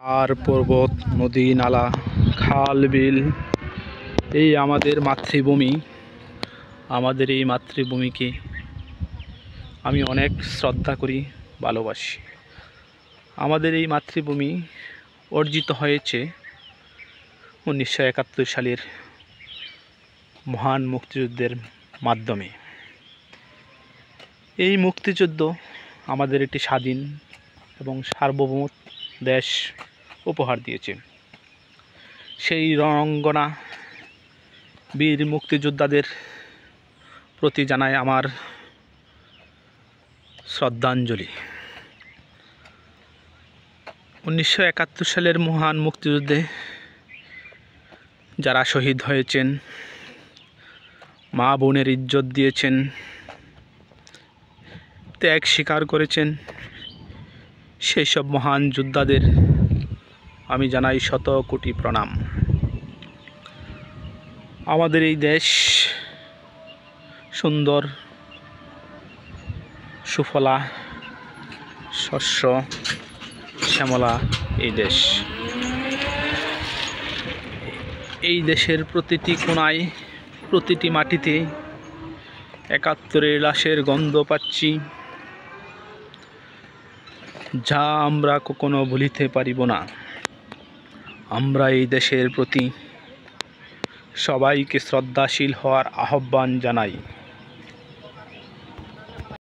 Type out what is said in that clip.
আর পর্বত, নদী, নালা, খাল, বিল, এই আমাদের মাতৃভূমি। আমাদের এই মাতৃভূমিকে আমি অনেক শ্রদ্ধা করি, ভালোবাসি। আমাদের এই মাতৃভূমি অর্জিত হয়েছে 1971 সালের মহান মুক্তিযুদ্ধের মাধ্যমে। এই মুক্তিযুদ্ধ আমাদের একটি স্বাধীন এবং সার্বভৌম দেশ উপহার দিয়েছে। সেই রণাঙ্গনা বীর মুক্তিযোদ্ধাদের প্রতি জানাই আমার শ্রদ্ধাঞ্জলি। 1971 সালের মহান মুক্তিযুদ্ধে যারা শহীদ হয়েছেন, মা বোনের ইজ্জত দিয়েছেন, ত্যাগ স্বীকার করেছেন, সেই সব মহান যোদ্ধাদের আমি জানাই শত কোটি প্রণাম। আমাদের এই দেশ সুন্দর, সুফলা, শস্য শ্যামলা এই দেশ। এই দেশের প্রতিটি কোণায়, প্রতিটি মাটিতে 71-এর লাশের গন্ধ পাচ্ছি, যা আমরা কখনো ভুলিতে পারিব না। আমরা এই দেশের প্রতি সবাইকে শ্রদ্ধাশীল হওয়ার আহ্বান জানাই।